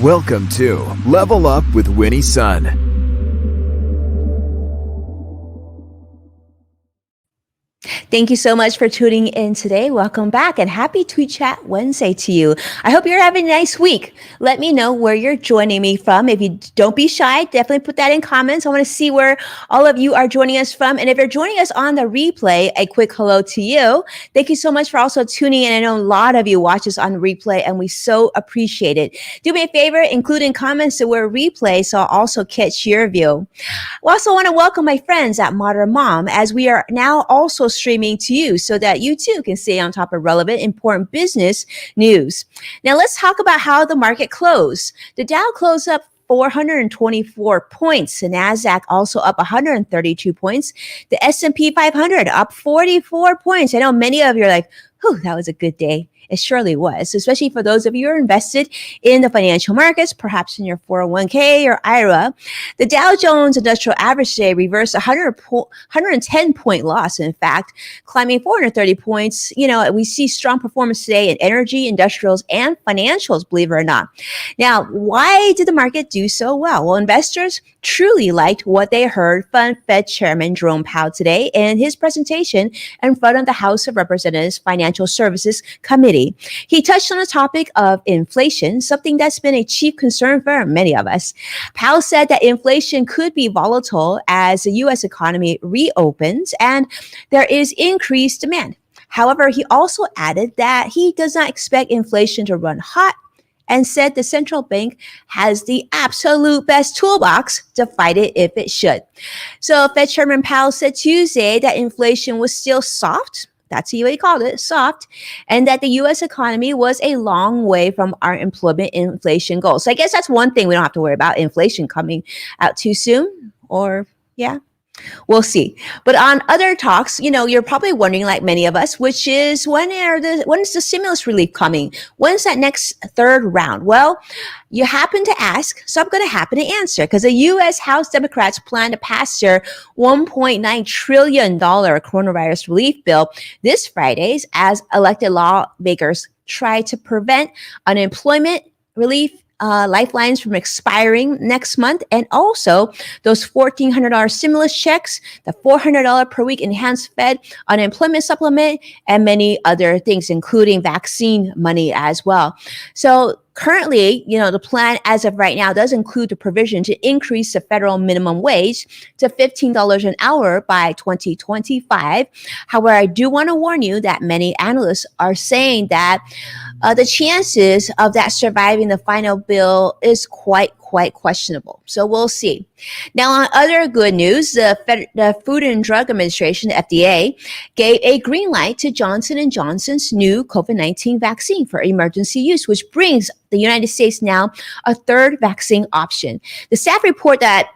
Welcome to Level Up with Winnie Sun. Thank you so much for tuning in today. Welcome back and happy Tweetchat Wednesday to you. I hope you're having a nice week. Let me know where you're joining me from. If you don't be shy, definitely put that in comments. I want to see where all of you are joining us from. And if you're joining us on the replay, a quick hello to you. Thank you so much for also tuning in. I know a lot of you watch us on replay and we so appreciate it. Do me a favor, include in comments the word replay so I'll also catch your view. I also want to welcome my friends at Modern Mom as we are now also streaming to you so that you too can stay on top of relevant, important business news. Now let's talk about how the market closed. The Dow closed up 424 points. The NASDAQ also up 132 points. The S&P 500 up 44 points. I know many of you are like, whew, that was a good day. It surely was, especially for those of you who are invested in the financial markets, perhaps in your 401k or IRA. The Dow Jones Industrial Average today reversed a 110-point loss, in fact, climbing 430 points. You know, we see strong performance today in energy, industrials, and financials, believe it or not. Now, why did the market do so well? Well, investors truly liked what they heard from Fed Chairman Jerome Powell today in his presentation in front of the House of Representatives Financial Services Committee. He touched on the topic of inflation, something that's been a chief concern for many of us. Powell said that inflation could be volatile as the U.S. economy reopens and there is increased demand. However, he also added that he does not expect inflation to run hot and said the central bank has the absolute best toolbox to fight it if it should. So Fed Chairman Powell said Tuesday that inflation was still soft. That's what he called it, soft, and that the U.S. economy was a long way from our employment inflation goals. So I guess that's one thing we don't have to worry about, inflation coming out too soon, or yeah. We'll see. But on other talks, you know, you're probably wondering, like many of us, which is when is the stimulus relief coming? When's that next third round? Well, you happen to ask, so I'm going to happen to answer because the U.S. House Democrats plan to pass their $1.9 trillion coronavirus relief bill this Friday as elected lawmakers try to prevent unemployment relief lifelines from expiring next month, and also those $1,400 stimulus checks, the $400 per week enhanced Fed unemployment supplement, and many other things, including vaccine money as well. So currently, you know, the plan as of right now does include the provision to increase the federal minimum wage to $15 an hour by 2025. However, I do want to warn you that many analysts are saying that the chances of that surviving the final bill is quite questionable. So we'll see. Now, on other good news, the Food and Drug Administration, the FDA, gave a green light to Johnson & Johnson's new COVID-19 vaccine for emergency use, which brings the United States now a third vaccine option. The staff report that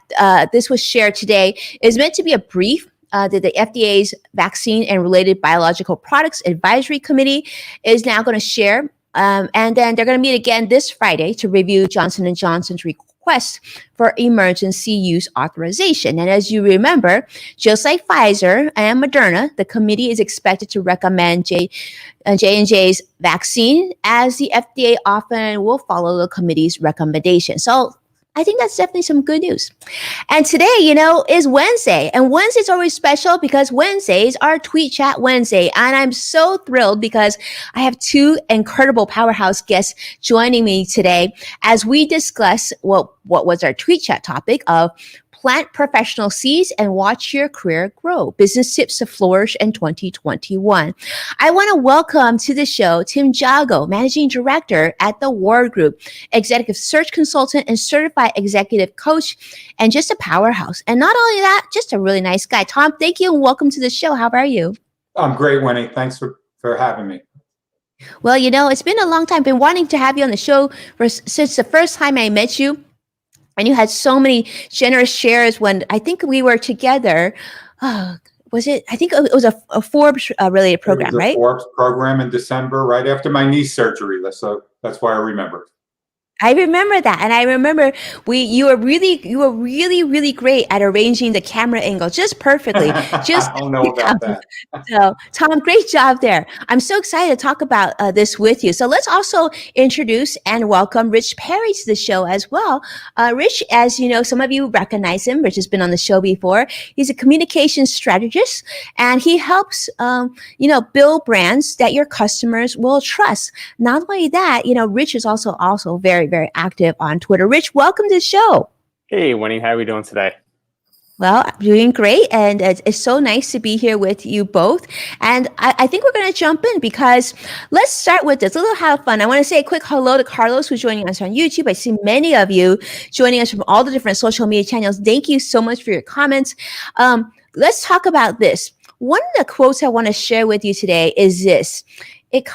this was shared today is meant to be a brief that the FDA's Vaccine and Related Biological Products Advisory Committee is now going to share. And then they're going to meet again this Friday to review Johnson & Johnson's request for emergency use authorization. And as you remember, just like Pfizer and Moderna, the committee is expected to recommend J&J's vaccine, as the FDA often will follow the committee's recommendation. So I think that's definitely some good news. And today, you know, is Wednesday. And Wednesday's always special because Wednesdays are Tweet Chat Wednesday. And I'm so thrilled because I have two incredible powerhouse guests joining me today as we discuss what was our Tweet Chat topic of plant professional seeds and watch your career grow. Business tips to flourish in 2021. I want to welcome to the show Tim Jago, Managing Director at the Ward Group, Executive Search Consultant and Certified Executive Coach, and just a powerhouse. And not only that, just a really nice guy. Tom, thank you and welcome to the show. How are you? I'm great, Winnie. Thanks for having me. Well, you know, it's been a long time. I've been wanting to have you on the show since the first time I met you. And you had so many generous shares when I think we were together. Was it? I think it was a Forbes related program, right? Forbes program in December, right after my knee surgery. So that's why I remember. I remember that, and I remember you were really great at arranging the camera angle just perfectly. Just I don't know about that. so, Tom, great job there. I'm so excited to talk about this with you. So let's also introduce and welcome Rich Perry to the show as well. Rich, as you know, some of you recognize him. Rich has been on the show before. He's a communication strategist, and he helps build brands that your customers will trust. Not only that, Rich is also very, very active on Twitter. Rich, welcome to the show. Hey, Winnie, how are we doing today? Well, I'm doing great, and it's so nice to be here with you both. And I think we're going to jump in because let's start with this. A little have fun. I want to say a quick hello to Carlos, who's joining us on YouTube. I see many of you joining us from all the different social media channels. Thank you so much for your comments. Let's talk about this. One of the quotes I want to share with you today is this. It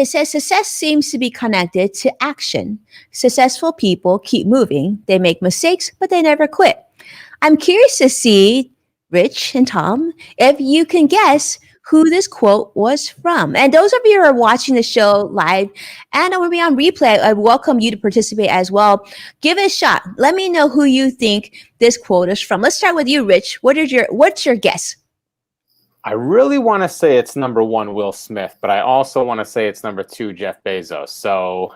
says, success seems to be connected to action. Successful people keep moving. They make mistakes, but they never quit. I'm curious to see, Rich and Tom, if you can guess who this quote was from. And those of you who are watching the show live and will be on replay, I welcome you to participate as well. Give it a shot. Let me know who you think this quote is from. Let's start with you, Rich. What's your guess? I really want to say it's number 1, Will Smith, but I also want to say it's number 2, Jeff Bezos. So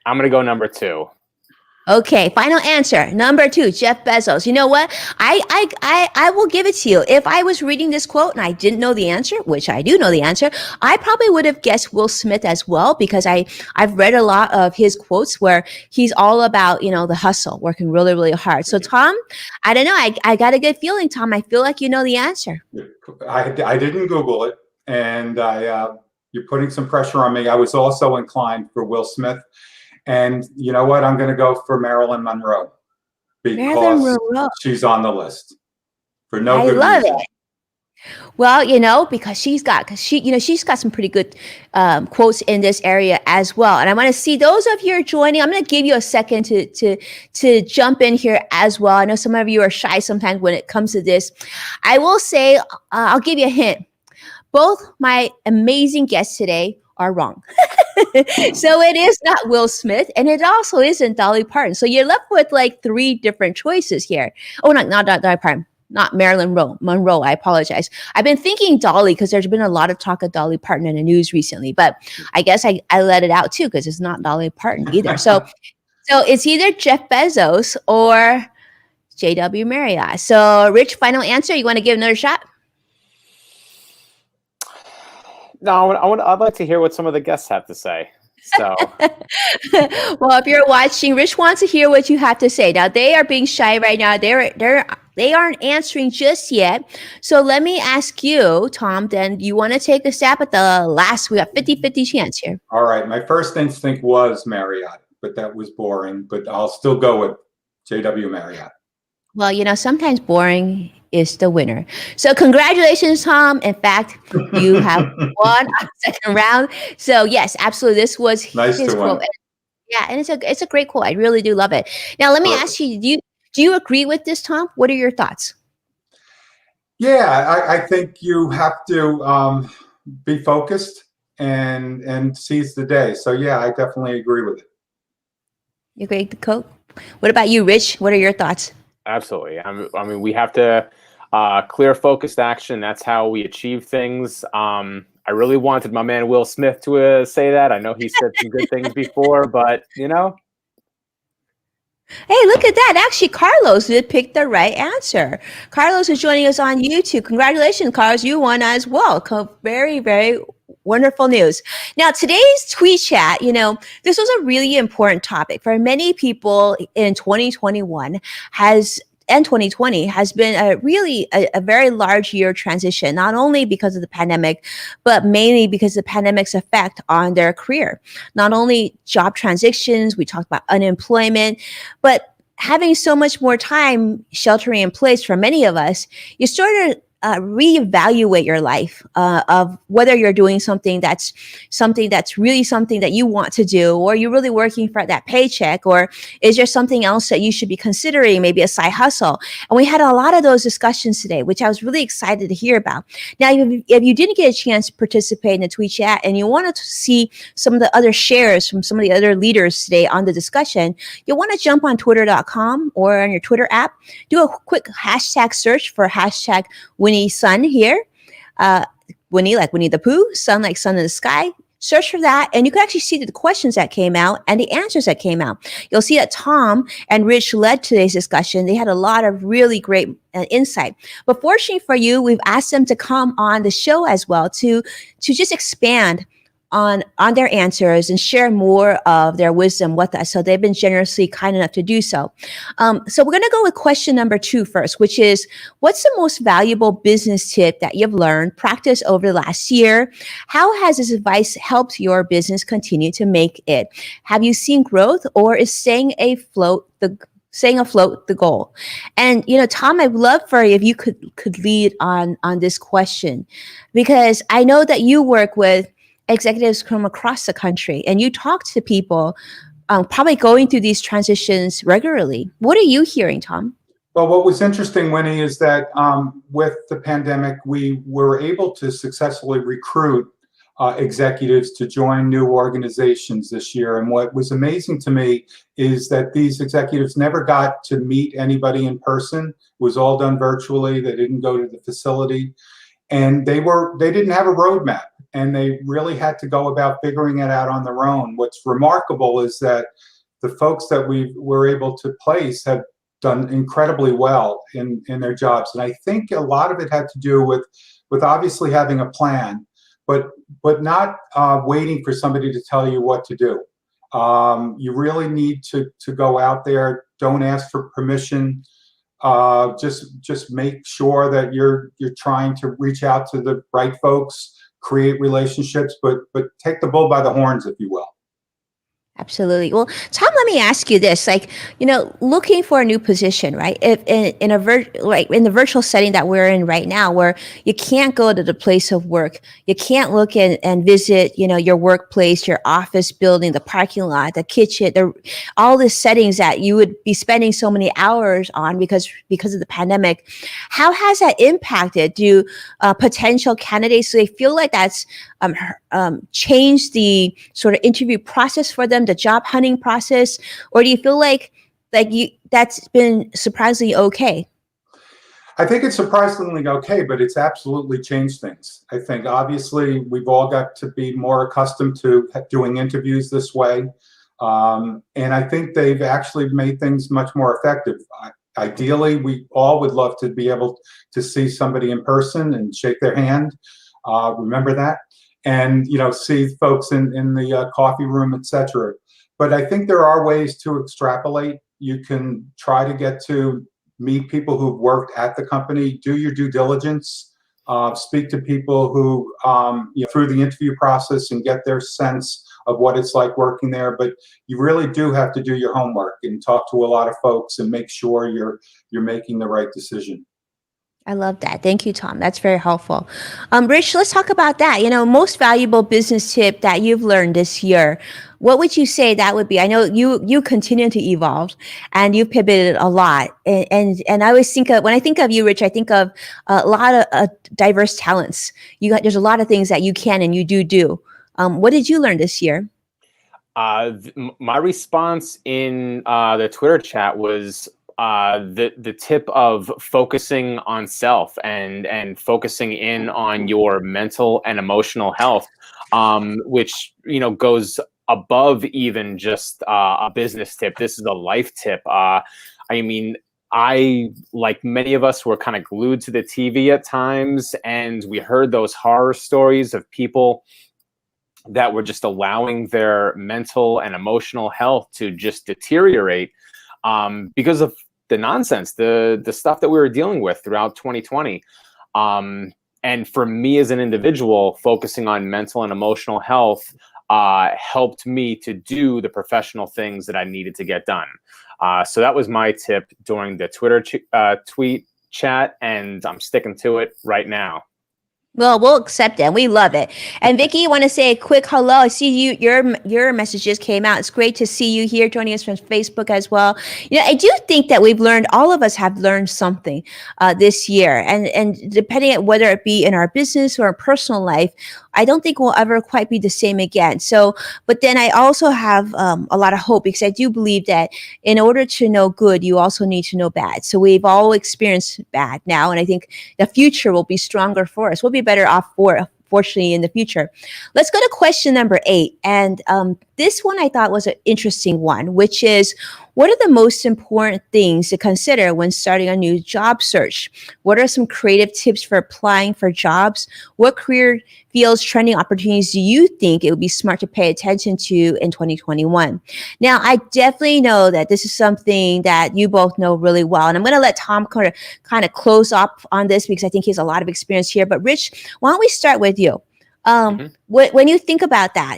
I'm going to go number 2. Okay, final answer. Number 2, Jeff Bezos. You know what? I will give it to you. If I was reading this quote and I didn't know the answer, which I do know the answer, I probably would have guessed Will Smith as well, because I've read a lot of his quotes where he's all about, the hustle, working really, really hard. So Tom, I don't know. I got a good feeling, Tom. I feel like you know the answer. I didn't Google it, and you're putting some pressure on me. I was also inclined for Will Smith. And you know what? I'm going to go for Marilyn Monroe because she's on the list for no good reason. I love it. Well, because she's got some pretty good quotes in this area as well. And I want to see those of you who are joining. I'm going to give you a second to jump in here as well. I know some of you are shy sometimes when it comes to this. I will say, I'll give you a hint. Both my amazing guests today are wrong. So it is not Will Smith, and it also isn't Dolly Parton. So you're left with like 3 different choices here. Oh, not Dolly Parton, not Marilyn Monroe. I apologize. I've been thinking Dolly because there's been a lot of talk of Dolly Parton in the news recently, but I guess I let it out too because it's not Dolly Parton either. So it's either Jeff Bezos or J.W. Marriott. So Rich, final answer. You want to give another shot? No, I'd like to hear what some of the guests have to say. So, well, if you're watching, Rich wants to hear what you have to say. Now they are being shy right now. They aren't answering just yet. So let me ask you, Tom. Then you want to take a stab at the last? We got 50-50 chance here. All right. My first instinct was Marriott, but that was boring. But I'll still go with J.W. Marriott. Well, sometimes boring is the winner. So congratulations, Tom. In fact, you have won on the second round. So yes, absolutely. This was nice his to quote. win. Yeah, and it's a great quote. I really do love it. Now let me ask you, do you agree with this, Tom? What are your thoughts? Yeah, I think you have to be focused and seize the day. So yeah, I definitely agree with it. You agree with the quote? What about you, Rich? What are your thoughts? Absolutely. I mean, we have to clear, focused action. That's how we achieve things. I really wanted my man Will Smith to say that. I know he said some good things before, but Hey, look at that. Actually, Carlos did pick the right answer. Carlos is joining us on YouTube. Congratulations, Carlos. You won as well. Very, very wonderful news. Now, today's tweet chat, this was a really important topic for many people in 2021 and 2020 has been a very large year transition, not only because of the pandemic, but mainly because of the pandemic's effect on their career. Not only job transitions, we talked about unemployment, but having so much more time sheltering in place for many of us, you sort of reevaluate your life of whether you're doing something that's really something that you want to do, or you're really working for that paycheck, or is there something else that you should be considering, maybe a side hustle? And we had a lot of those discussions today, which I was really excited to hear about. Now, if you didn't get a chance to participate in the tweet chat and you wanted to see some of the other shares from some of the other leaders today on the discussion, you'll want to jump on twitter.com or on your Twitter app, do a quick hashtag search for hashtag Winnie Sun here. Winnie like Winnie the Pooh, sun like sun in the sky. Search for that, and you can actually see the questions that came out and the answers that came out. You'll see that Tom and Rich led today's discussion. They had a lot of really great insight. But fortunately for you, we've asked them to come on the show as well to just expand on their answers and share more of their wisdom with us. So they've been generously kind enough to do so. So we're going to go with question number 2 first, which is, what's the most valuable business tip that you've learned, practiced over the last year? How has this advice helped your business continue to make it? Have you seen growth, or is staying afloat the goal? And, Tom, I'd love for you if you could lead on this question, because I know that you work with executives from across the country and you talk to people probably going through these transitions regularly. What are you hearing, Tom? Well, what was interesting, Winnie, is that with the pandemic, we were able to successfully recruit executives to join new organizations this year. And what was amazing to me is that these executives never got to meet anybody in person. It was all done virtually. They didn't go to the facility, and they didn't have a roadmap, and they really had to go about figuring it out on their own. What's remarkable is that the folks that we were able to place have done incredibly well in their jobs. And I think a lot of it had to do with obviously having a plan, but not waiting for somebody to tell you what to do. You really need to go out there. Don't ask for permission. Just make sure that you're trying to reach out to the right folks, create relationships, but take the bull by the horns, if you will. Absolutely. Well, Tom, let me ask you this: looking for a new position, right? If in the virtual setting that we're in right now, where you can't go to the place of work, you can't look and visit, your workplace, your office building, the parking lot, the kitchen, all the settings that you would be spending so many hours on because of the pandemic. How has that impacted potential candidates? Do they feel like that's changed the sort of interview process for them, the job hunting process, or do you feel like that's been surprisingly okay? I think it's surprisingly okay, but it's absolutely changed things. I think obviously we've all got to be more accustomed to doing interviews this way, and I think they've actually made things much more effective. Ideally, we all would love to be able to see somebody in person and shake their hand. Remember that? And see folks in the coffee room, etc. But I think there are ways to extrapolate. You can try to get to meet people who've worked at the company, do your due diligence, speak to people who through the interview process and get their sense of what it's like working there. But you really do have to do your homework and talk to a lot of folks and make sure you're making the right decision. I love that. Thank you, Tom. That's very helpful. Rich, let's talk about that. Most valuable business tip that you've learned this year. What would you say that would be? I know you continue to evolve and you've pivoted a lot. And I always think when I think of you, Rich, I think of a lot of diverse talents. There's a lot of things that you can and you do. What did you learn this year? My response in the Twitter chat was the tip of focusing on self and focusing in on your mental and emotional health, which goes above even just a business tip. This is a life tip. I, like many of us, were kind of glued to the TV at times, and we heard those horror stories of people that were just allowing their mental and emotional health to just deteriorate because of the nonsense, the stuff that we were dealing with throughout 2020. And for me as an individual, focusing on mental and emotional health helped me to do the professional things that I needed to get done. So that was my tip during the Twitter tweet chat, and I'm sticking to it right now. Well, we'll accept it, and we love it. And Vicky, you want to say a quick hello? I see you. Your messages came out. It's great to see you here, joining us from Facebook as well. I do think that we've learned. All of us have learned something this year, and depending on whether it be in our business or our personal life, I don't think we'll ever quite be the same again. So, but then I also have a lot of hope, because I do believe that in order to know good, you also need to know bad. So we've all experienced bad now, and I think the future will be stronger for us. We'll be better off fortunately in the future. Let's go to question number 8. And this one I thought was an interesting one, which is, what are the most important things to consider when starting a new job search? What are some creative tips for applying for jobs? What career fields, trending opportunities do you think it would be smart to pay attention to in 2021? Now, I definitely know that this is something that you both know really well. And I'm going to let Tom kind of close up on this, because I think he has a lot of experience here. But Rich, why don't we start with you? When you think about that,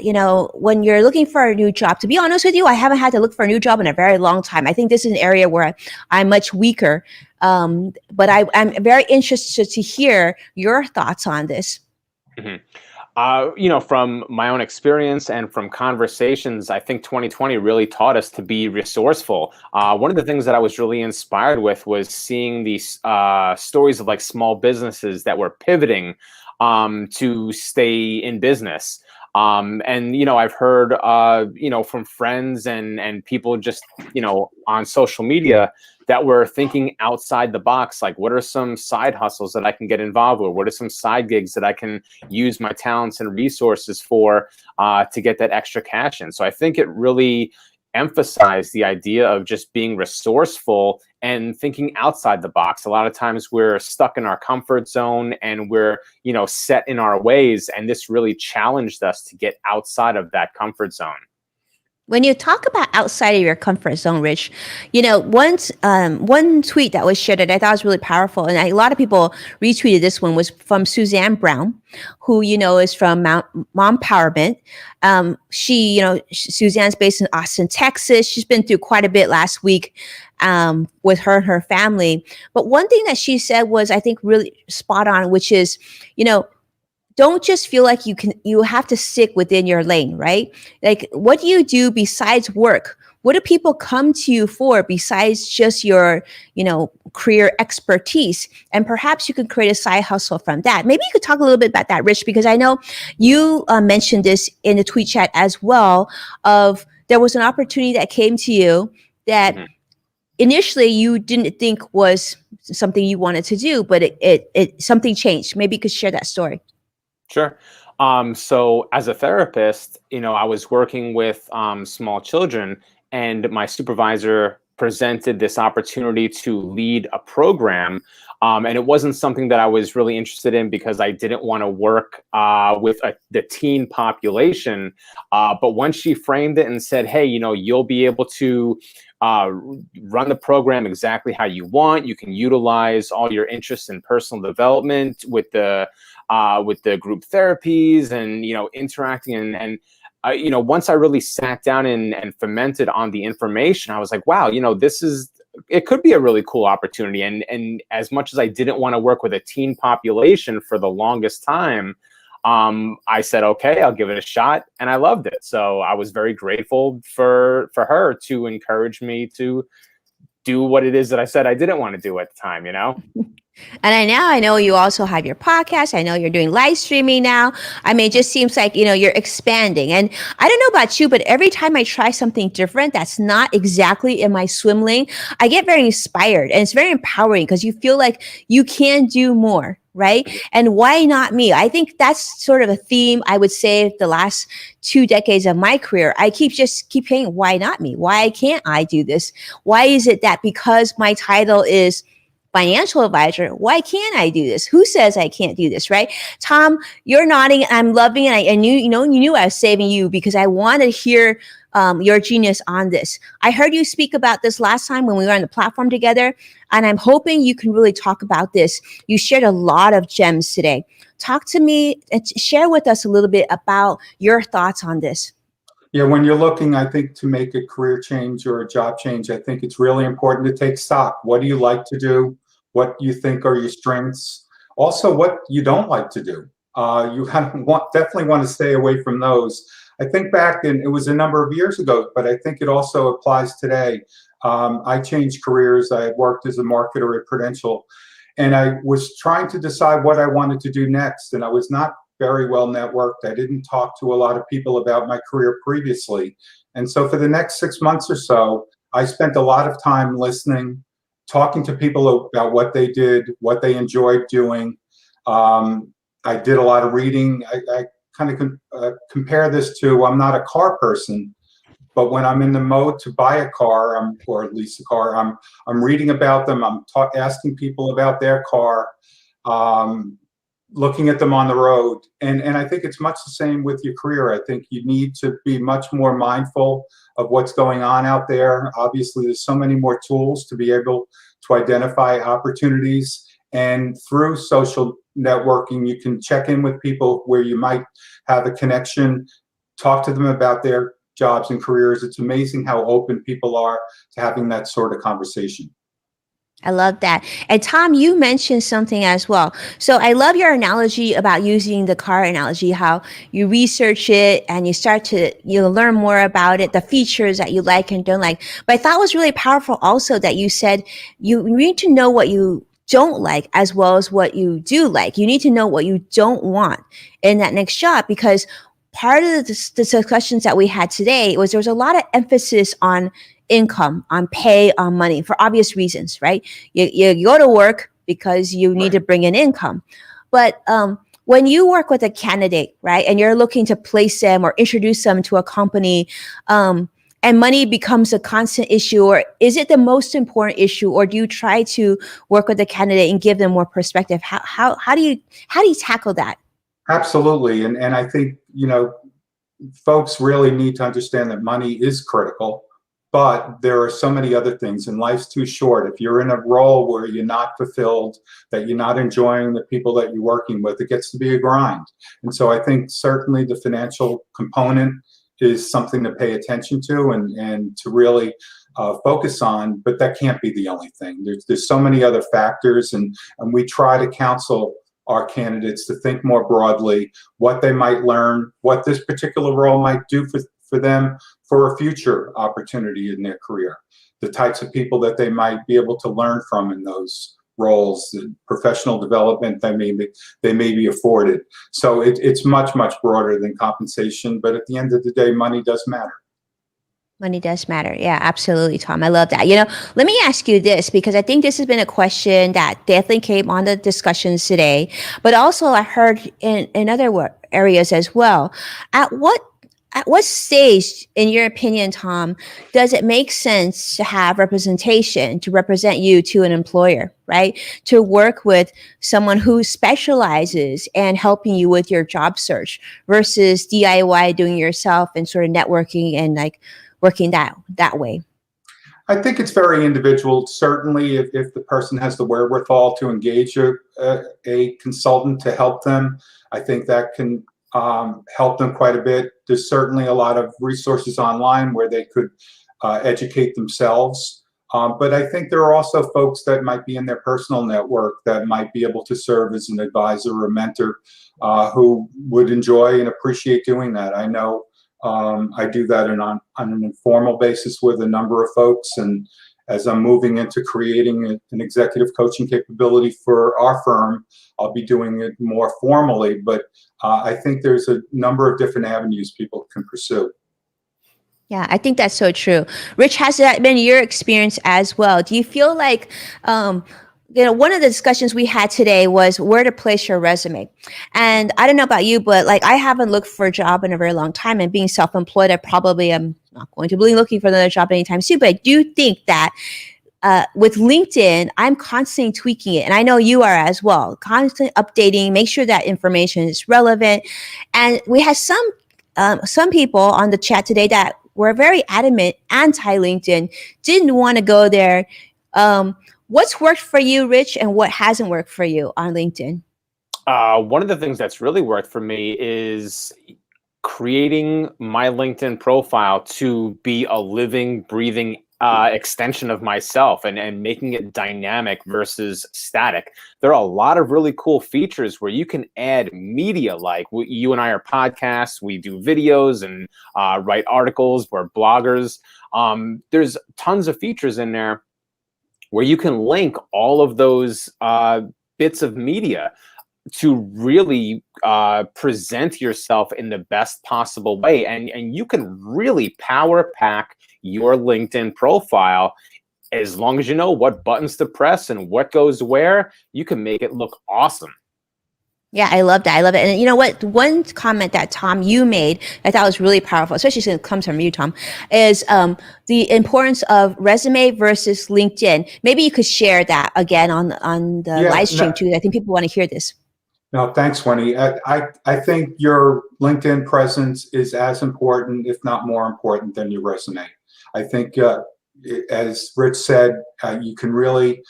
when you're looking for a new job, to be honest with you, I haven't had to look for a new job in a very long time. I think this is an area where I'm much weaker. But I'm very interested to hear your thoughts on this. From my own experience and from conversations, I think 2020 really taught us to be resourceful. One of the things that I was really inspired with was seeing these stories of like small businesses that were pivoting to stay in business. And, I've heard, from friends and people just, on social media that were thinking outside the box. Like, what are some side hustles that I can get involved with? What are some side gigs that I can use my talents and resources for to get that extra cash in? So I think it really emphasized the idea of just being resourceful and thinking outside the box. A lot of times we're stuck in our comfort zone and we're, set in our ways. And this really challenged us to get outside of that comfort zone. When you talk about outside of your comfort zone, Rich, one tweet that was shared that I thought was really powerful, and a lot of people retweeted this one, was from Suzanne Brown, who, is from Mom Empowerment. Suzanne's based in Austin, Texas. She's been through quite a bit last week with her and her family. But one thing that she said was, I think, really spot on, which is, don't just feel like you have to stick within your lane, right? Like, what do you do besides work? What do people come to you for besides just your, career expertise? And perhaps you could create a side hustle from that. Maybe you could talk a little bit about that, Rich, because I know you mentioned this in the tweet chat as well, of there was an opportunity that came to you that initially you didn't think was something you wanted to do, but it something changed. Maybe you could share that story. Sure. So as a therapist, I was working with small children, and my supervisor presented this opportunity to lead a program. And it wasn't something that I was really interested in because I didn't want to work with the teen population. But once she framed it and said, hey, you'll be able to run the program exactly how you want. You can utilize all your interests in personal development with the group therapies and, interacting and once I really sat down and fermented on the information, I was like, wow, it could be a really cool opportunity. And as much as I didn't want to work with a teen population for the longest time, I said, okay, I'll give it a shot. And I loved it. So I was very grateful for her to encourage me to do what it is that I said I didn't want to do at the time, And I know you also have your podcast. I know you're doing live streaming now. I mean, it just seems like, you're expanding. And I don't know about you, but every time I try something different that's not exactly in my swim lane, I get very inspired. And it's very empowering because you feel like you can do more, right? And why not me? I think that's sort of a theme, I would say, the last 2 decades of my career. I keep saying, why not me? Why can't I do this? Why is it that because my title is financial advisor, why can't I do this? Who says I can't do this, right? Tom, you're nodding. I'm loving it. I knew, you knew I was saving you because I want to hear your genius on this. I heard you speak about this last time when we were on the platform together, and I'm hoping you can really talk about this. You shared a lot of gems today. Talk to me and share with us a little bit about your thoughts on this. Yeah, when you're looking, I think, to make a career change or a job change, I think it's really important to take stock. What do you like to do? what you think are your strengths, also what you don't like to do. You definitely want to stay away from those. I think back, and it was a number of years ago, but I think it also applies today. I changed careers. I had worked as a marketer at Prudential, and I was trying to decide what I wanted to do next. And I was not very well networked. I didn't talk to a lot of people about my career previously. And so for the next 6 months or so, I spent a lot of time listening, talking to people about what they did, what they enjoyed doing. I did a lot of reading. I kind of compare this to, I'm not a car person, but when I'm in the mode to buy a car, or at least a car, I'm reading about them. I'm asking people about their car, looking at them on the road. And I think it's much the same with your career. I think you need to be much more mindful of what's going on out there. Obviously, there's so many more tools to be able to identify opportunities. And through social networking, you can check in with people where you might have a connection, talk to them about their jobs and careers. It's amazing how open people are to having that sort of conversation. I love that. And Tom, you mentioned something as well. So I love your analogy about using the car analogy, how you research it and you start to learn more about it, the features that you like and don't like. But I thought it was really powerful also that you said you need to know what you don't like as well as what you do like. You need to know what you don't want in that next job, because part of the discussions that we had today was there was a lot of emphasis on income, on pay, on money, for obvious reasons, right? You go to work because you need to bring in income. But when you work with a candidate, right, and you're looking to place them or introduce them to a company, and money becomes a constant issue, or is it the most important issue, or do you try to work with the candidate and give them more perspective? How do you tackle that? Absolutely. And I think, folks really need to understand that money is critical, but there are so many other things, and life's too short. If you're in a role where you're not fulfilled, that you're not enjoying the people that you're working with, it gets to be a grind. And so I think certainly the financial component is something to pay attention to and to really focus on, but that can't be the only thing. There's so many other factors, and we try to counsel our candidates to think more broadly, what they might learn, what this particular role might do for them for a future opportunity in their career, the types of people that they might be able to learn from in those roles, the professional development they may be afforded. So it's much, much broader than compensation, but at the end of the day, money does matter. Money does matter. Yeah, absolutely, Tom. I love that. Let me ask you this, because I think this has been a question that definitely came on the discussions today, but also I heard in other areas as well. At what stage, in your opinion, Tom, does it make sense to have representation, to represent you to an employer, right? To work with someone who specializes in helping you with your job search versus DIY, doing it yourself and sort of networking and like working that way? I think it's very individual. Certainly, if the person has the wherewithal to engage a consultant to help them, I think that can help them quite a bit. There's certainly a lot of resources online where they could educate themselves. But I think there are also folks that might be in their personal network that might be able to serve as an advisor or mentor who would enjoy and appreciate doing that. I know I do that on an informal basis with a number of folks. And as I'm moving into creating an executive coaching capability for our firm, I'll be doing it more formally. But I think there's a number of different avenues people can pursue. Yeah, I think that's so true. Rich, has that been your experience as well? Do you feel like, one of the discussions we had today was where to place your resume. And I don't know about you, but like I haven't looked for a job in a very long time, and being self-employed, I probably am not going to be looking for another job anytime soon. But I do think that with LinkedIn, I'm constantly tweaking it. And I know you are as well, constantly updating, make sure that information is relevant. And we had some people on the chat today that were very adamant anti-LinkedIn, didn't want to go there. What's worked for you, Rich, and what hasn't worked for you on LinkedIn? One of the things that's really worked for me is creating my LinkedIn profile to be a living, breathing extension of myself and making it dynamic versus static. There are a lot of really cool features where you can add media, like you and I are podcasts, we do videos and write articles, we're bloggers. There's tons of features in there where you can link all of those bits of media to really present yourself in the best possible way. And you can really power pack your LinkedIn profile. As long as you know what buttons to press and what goes where, you can make it look awesome. Yeah, I love that. I love it. And you know what? One comment that, Tom, you made, I thought was really powerful, especially since it comes from you, Tom, is the importance of resume versus LinkedIn. Maybe you could share that again on the live stream too. I think people want to hear this. No, thanks, Winnie. I think your LinkedIn presence is as important, if not more important, than your resume. I think, as Rich said, you can really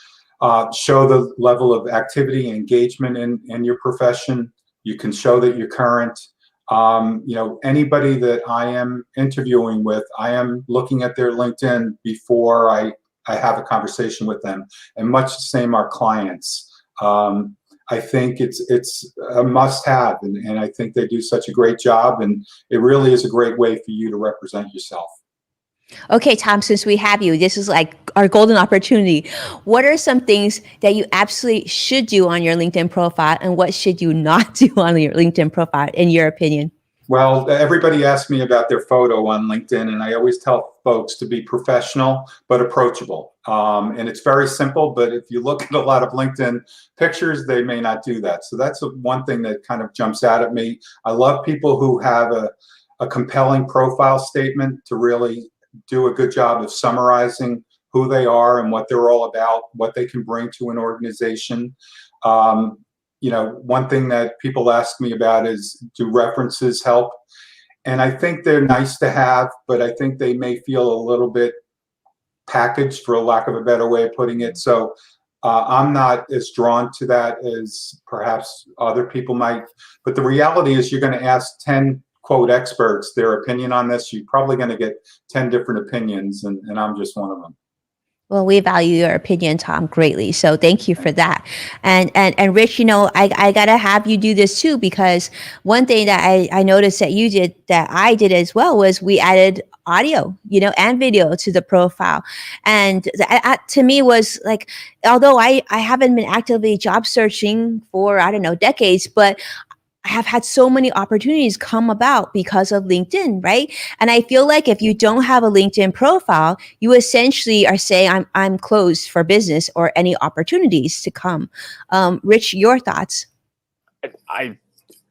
show the level of activity and engagement in your profession. You can show that you're current. Anybody that I am interviewing with, I am looking at their LinkedIn before I have a conversation with them, and much the same our clients. I think it's a must-have, and I think they do such a great job, and it really is a great way for you to represent yourself. Okay, Tom, since we have you, this is like our golden opportunity. What are some things that you absolutely should do on your LinkedIn profile, and what should you not do on your LinkedIn profile, in your opinion? Well, everybody asks me about their photo on LinkedIn, and I always tell folks to be professional but approachable. And it's very simple, but if you look at a lot of LinkedIn pictures, they may not do that. So that's one thing that kind of jumps out at me. I love people who have a compelling profile statement to really do a good job of summarizing who they are and what they're all about, what they can bring to an organization. One thing that people ask me about is, do references help? And I think they're nice to have, but I think they may feel a little bit packaged, for a lack of a better way of putting it. So I'm not as drawn to that as perhaps other people might. But the reality is, you're going to ask 10 quote experts their opinion on this. You're probably going to get 10 different opinions, and I'm just one of them. Well, we value your opinion, Tom, greatly. So thank you for that. And Rich, I gotta have you do this too, because one thing that I noticed that you did, that I did as well, was we added audio, and video to the profile. And that to me was like, although I haven't been actively job searching for, I don't know, decades, but I have had so many opportunities come about because of LinkedIn, right? And I feel like if you don't have a LinkedIn profile, you essentially are saying I'm closed for business or any opportunities to come. Rich, your thoughts? I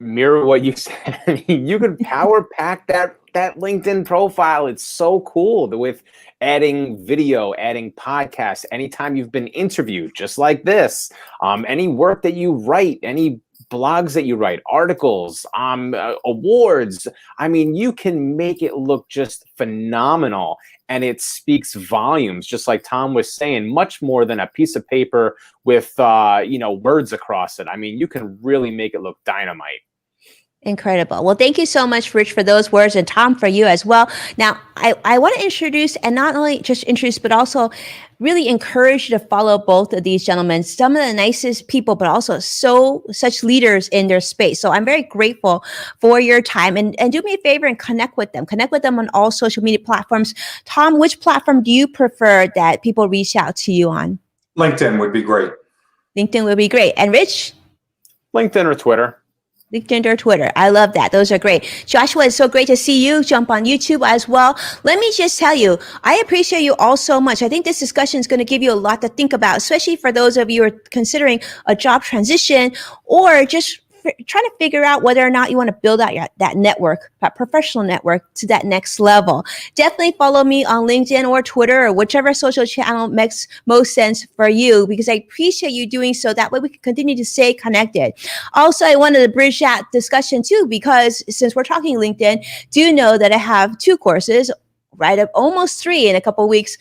mirror what you said. You could power pack that LinkedIn profile. It's so cool with adding video, adding podcasts, anytime you've been interviewed, just like this, any work that you write, any blogs that you write, articles, awards. I mean, you can make it look just phenomenal, and it speaks volumes, just like Tom was saying, much more than a piece of paper with words across it. I mean, you can really make it look dynamite. Incredible. Well, thank you so much, Rich, for those words, and Tom, for you as well. Now, I want to introduce, and not only just introduce, but also really encourage you to follow both of these gentlemen, some of the nicest people, but also such leaders in their space. So I'm very grateful for your time, and do me a favor and connect with them. Connect with them on all social media platforms. Tom, which platform do you prefer that people reach out to you on? LinkedIn would be great. LinkedIn would be great. And Rich? LinkedIn or Twitter. LinkedIn or Twitter. I love that. Those are great. Joshua, it's so great to see you. Jump on YouTube as well. Let me just tell you, I appreciate you all so much. I think this discussion is going to give you a lot to think about, especially for those of you who are considering a job transition, or just trying to figure out whether or not you want to build out that network, that professional network, to that next level. Definitely follow me on LinkedIn or Twitter or whichever social channel makes most sense for you, because I appreciate you doing so. That way we can continue to stay connected. Also, I wanted to bridge that discussion too, because since we're talking LinkedIn, do know that I have 2 courses, right up almost 3 in a couple of weeks,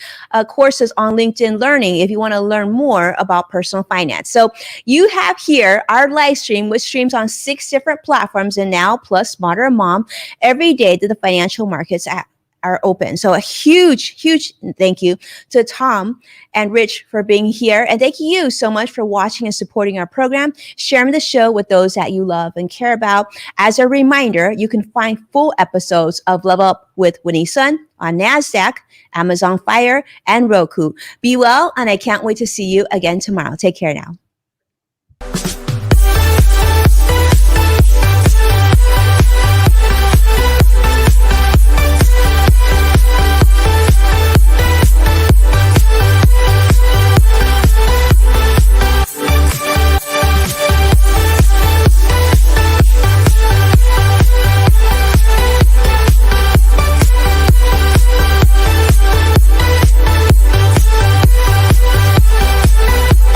courses on LinkedIn Learning if you want to learn more about personal finance. So you have here our live stream, which streams on 6 different platforms, and now plus Smarter Mom every day to the financial markets are open. So a huge, huge thank you to Tom and Rich for being here. And thank you so much for watching and supporting our program, sharing the show with those that you love and care about. As a reminder, you can find full episodes of Level Up with Winnie Sun on NASDAQ, Amazon Fire, and Roku. Be well, and I can't wait to see you again tomorrow. Take care now.